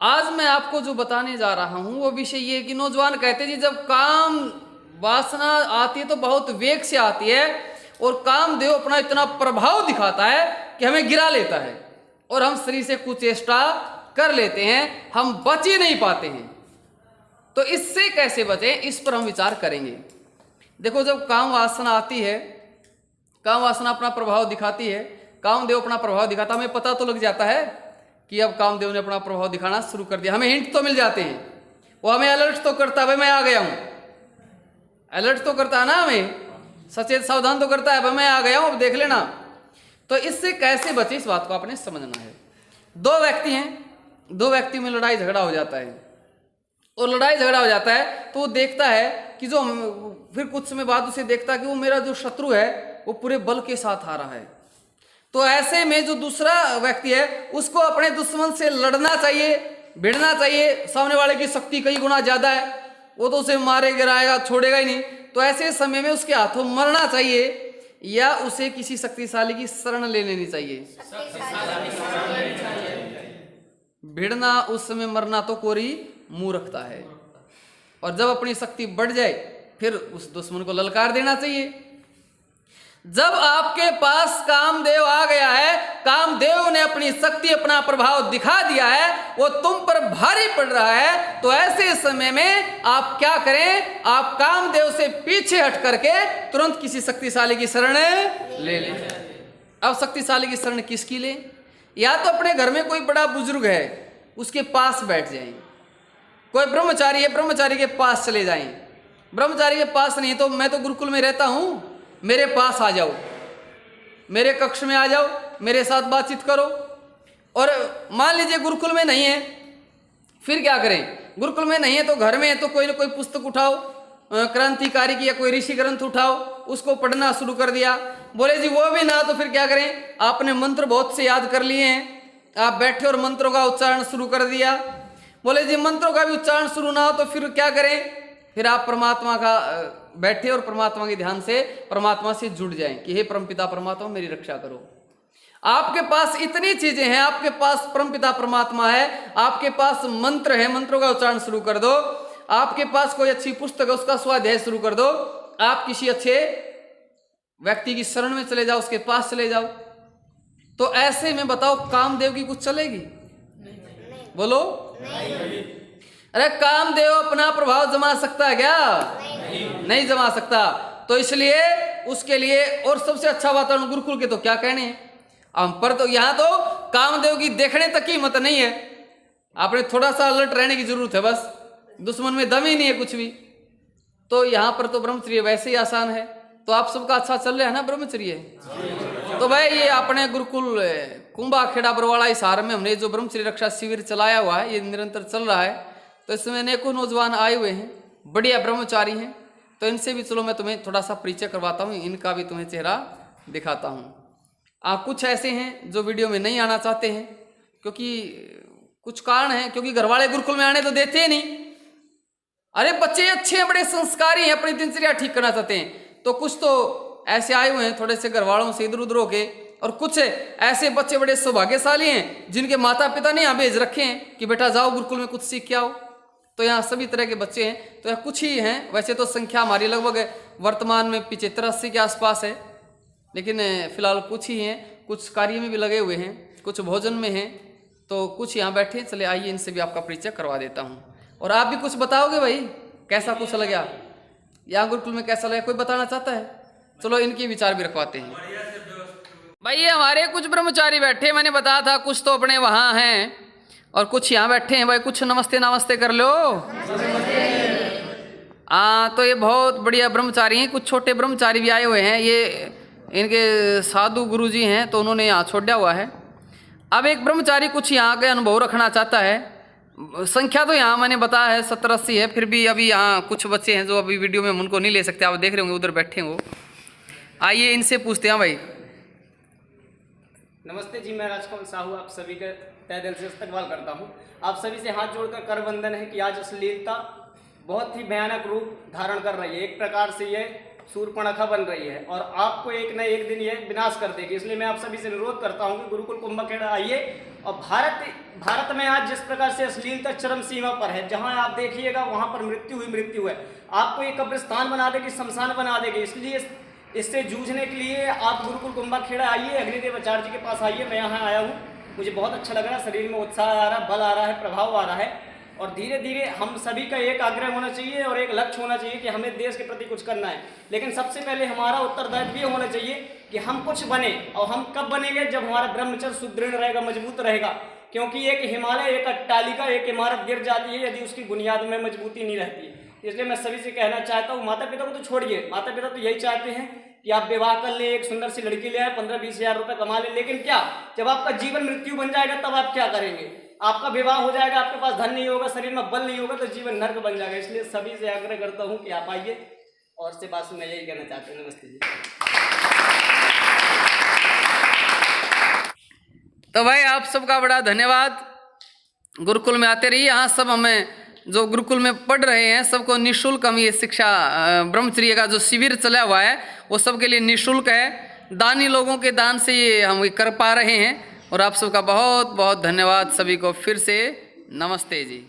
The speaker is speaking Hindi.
आज मैं आपको जो बताने जा रहा हूं वो विषय ये है कि नौजवान कहते हैं जी जब काम वासना आती है तो बहुत वेग से आती है और कामदेव अपना इतना प्रभाव दिखाता है कि हमें गिरा लेता है और हम शरीर से कुचेष्टा कर लेते हैं, हम बच ही नहीं पाते हैं। तो इससे कैसे बचें, इस पर हम विचार करेंगे। देखो, जब काम वासना आती है, काम वासना अपना प्रभाव दिखाती है, कामदेव अपना प्रभाव दिखाता, हमें पता तो लग जाता है कि अब कामदेव ने अपना प्रभाव दिखाना शुरू कर दिया। हमें हिंट तो मिल जाते हैं, वो हमें अलर्ट तो करता है, भाई मैं आ गया हूं। अलर्ट तो करता है ना, हमें सचेत सावधान तो करता है, भाई मैं आ गया हूं, अब देख लेना। तो इससे कैसे बचे, इस बात को आपने समझना है। दो व्यक्ति हैं, दो व्यक्ति में लड़ाई झगड़ा हो जाता है और लड़ाई झगड़ा हो जाता है तो वो देखता है कि जो, फिर कुछ समय बाद उसे देखता है कि वो मेरा जो शत्रु है वो पूरे बल के साथ आ रहा है। तो ऐसे में जो दूसरा व्यक्ति है उसको अपने दुश्मन से लड़ना चाहिए, भिड़ना चाहिए। सामने वाले की शक्ति कई गुना ज्यादा है, वो तो उसे मारे गिराएगा, छोड़ेगा ही नहीं। तो ऐसे समय में उसके हाथों मरना चाहिए या उसे किसी शक्तिशाली की शरण ले लेनी चाहिए। भिड़ना उस समय, मरना तो कोरी मूर्खता है। और जब अपनी शक्ति बढ़ जाए फिर उस दुश्मन को ललकार देना चाहिए। जब आपके पास कामदेव आ गया है, कामदेव ने अपनी शक्ति, अपना प्रभाव दिखा दिया है, वो तुम पर भारी पड़ रहा है, तो ऐसे समय में आप क्या करें, आप कामदेव से पीछे हट करके तुरंत किसी शक्तिशाली की शरण ले लें। अब शक्तिशाली की शरण किसकी लें? या तो अपने घर में कोई बड़ा बुजुर्ग है उसके पास बैठ जाएं, कोई ब्रह्मचारी है ब्रह्मचारी के पास चले जाएं। ब्रह्मचारी के पास नहीं तो मैं तो गुरुकुल में रहता हूं, मेरे पास आ जाओ, मेरे कक्ष में आ जाओ, मेरे साथ बातचीत करो। और मान लीजिए गुरुकुल में नहीं है, फिर क्या करें? गुरुकुल में नहीं है तो घर में है तो कोई ना कोई पुस्तक उठाओ, क्रांतिकारी की या कोई ऋषि ग्रंथ उठाओ, उसको पढ़ना शुरू कर दिया। बोले जी वो भी ना, तो फिर क्या करें? आपने मंत्र बहुत से याद कर लिए हैं, आप बैठे और मंत्रों का उच्चारण शुरू कर दिया। बोले जी मंत्रों का भी उच्चारण शुरू ना हो तो फिर क्या करें? फिर आप परमात्मा का बैठे और परमात्मा के ध्यान से परमात्मा से जुड़ जाएं कि हे परमपिता परमात्मा मेरी रक्षा करो। आपके पास इतनी चीजें हैं, आपके पास परमपिता परमात्मा है, आपके पास मंत्र है, मंत्रों का उच्चारण शुरू कर दो। आपके पास कोई अच्छी पुस्तक है, उसका स्वाध्याय शुरू कर दो। आप किसी अच्छे व्यक्ति की शरण में चले जाओ, उसके पास चले जाओ। तो ऐसे में बताओ कामदेव की कुछ चलेगी? बोलो नहीं। अरे कामदेव अपना प्रभाव जमा सकता है क्या? नहीं जमा सकता। तो इसलिए उसके लिए और सबसे अच्छा वातावरण गुरुकुल के तो क्या कहने हैं हम पर। तो यहाँ तो कामदेव की देखने तक की हिम्मत नहीं है, आपने थोड़ा सा अलर्ट रहने की जरूरत है, बस दुश्मन में दम ही नहीं है कुछ भी। तो यहाँ पर तो ब्रह्मचर्य वैसे ही आसान है। तो आप सबका अच्छा चल रहा है ना ब्रह्मचर्य? तो भाई ये अपने गुरुकुल कुंभा खेड़ा बरवाड़ा हिसार में हमने जो ब्रह्मचर्य रक्षा शिविर चलाया हुआ है, ये निरंतर चल रहा है। तो इसमें अनेकों नौजवान आए हुए हैं, बढ़िया ब्रह्मचारी हैं। तो इनसे भी चलो मैं तुम्हें थोड़ा सा परिचय करवाता हूँ, इनका भी तुम्हें चेहरा दिखाता हूँ। कुछ ऐसे हैं जो वीडियो में नहीं आना चाहते हैं क्योंकि कुछ कारण है, क्योंकि घर वाले गुरुकुल में आने तो देते ही नहीं। अरे बच्चे अच्छे हैं, बड़े संस्कारी हैं, अपनी दिनचर्या ठीक करना चाहते हैं। तो कुछ तो ऐसे आए हुए हैं थोड़े से घर वालों से इधर उधर होके, और कुछ ऐसे बच्चे बड़े सौभाग्यशाली हैं जिनके माता पिता ने यहाँ भेज रखे हैं कि बेटा जाओ गुरुकुल में कुछ सीख के आओ। तो यहाँ सभी तरह के बच्चे हैं। तो यहाँ कुछ ही हैं, वैसे तो संख्या हमारी लगभग वर्तमान में 75-80 के आसपास है, लेकिन फिलहाल कुछ ही हैं। कुछ कार्य में भी लगे हुए हैं, कुछ भोजन में हैं, तो कुछ यहाँ बैठे हैं। चले आइए इनसे भी आपका परिचय करवा देता हूँ। और आप भी कुछ बताओगे भाई, कैसा कुछ लगा यहाँ गुरुकुल में, कैसा लगा? कोई बताना चाहता है? चलो इनके विचार भी रखवाते हैं। भाई ये हमारे कुछ ब्रह्मचारी बैठे, मैंने बताया था कुछ तो अपने वहाँ हैं और कुछ यहाँ बैठे हैं। भाई कुछ नमस्ते नमस्ते कर लो। तो ये बहुत बढ़िया ब्रह्मचारी हैं। कुछ छोटे ब्रह्मचारी भी आए हुए हैं, ये इनके साधु गुरुजी हैं, तो उन्होंने यहाँ छोड़ा हुआ है। अब एक ब्रह्मचारी कुछ यहाँ के अनुभव रखना चाहता है। संख्या तो यहाँ मैंने बताया है 70-80 है, फिर भी अभी यहाँ कुछ बच्चे हैं जो अभी वीडियो में हम उनको नहीं ले सकते, आप देख रहे होंगे उधर बैठे हो। आइए इनसे पूछते हैं। भाई नमस्ते जी, मैं राजकमल साहू आप सभी का तहे दिल से इस्तकबाल करता हूँ। आप सभी से हाथ जोड़कर कर वंदन है कि आज अश्लीलता बहुत ही भयानक रूप धारण कर रही है। एक प्रकार से ये सूर्पणखा बन रही है और आपको एक न एक दिन ये विनाश कर देगी। इसलिए मैं आप सभी से अनुरोध करता हूँ कि गुरुकुल कुंभखेड़ा आइए और भारत में आज जिस प्रकार से अश्लीलता चरम सीमा पर है, जहां आप देखिएगा वहां पर मृत्यु है। आपको एक कब्रिस्तान बना देगी, शमशान बना देगी। इसलिए इससे जूझने के लिए आप गुरुकुल कुंभाखेड़ा आइए, अग्निदेव आचार्य जी के पास आइए। मैं यहाँ आया हूँ, मुझे बहुत अच्छा लग रहा है, शरीर में उत्साह आ रहा है, बल आ रहा है, प्रभाव आ रहा है। और धीरे धीरे हम सभी का एक आग्रह होना चाहिए और एक लक्ष्य होना चाहिए कि हमें देश के प्रति कुछ करना है। लेकिन सबसे पहले हमारा उत्तरदायित्व ये होना चाहिए कि हम कुछ बने। और हम कब बनेंगे? जब हमारा ब्रह्मचर्य सुदृढ़ रहेगा, मजबूत रहेगा। क्योंकि एक हिमालय, एक अट्टालिका, एक इमारत गिर जाती है यदि उसकी बुनियाद में मजबूती नहीं रहती। इसलिए मैं सभी से कहना चाहता हूँ, माता पिता को तो छोड़िए, माता पिता तो यही चाहते हैं कि आप विवाह कर ले, एक सुंदर सी लड़की ले आए, 15-20 हज़ार रुपये कमा ले। लेकिन क्या, जब आपका जीवन मृत्यु बन जाएगा तब आप क्या करेंगे? आपका विवाह हो जाएगा, आपके पास धन नहीं होगा, शरीर में बल नहीं होगा, तो जीवन नर्क बन जाएगा। इसलिए सभी से आग्रह करता हूँ कि आप आइए। और से बात मैं यही कहना चाहता हूँ। नमस्ते जी। तो भाई आप सबका बड़ा धन्यवाद। गुरुकुल में आते रहिए। यहाँ सब हमें जो गुरुकुल में पढ़ रहे हैं सबको निःशुल्क हम ये शिक्षा, ब्रह्मचर्य का जो शिविर चला हुआ है वो सबके लिए निःशुल्क है। दानी लोगों के दान से ये हम कर पा रहे हैं। और आप सबका बहुत बहुत धन्यवाद। सभी को फिर से नमस्ते जी।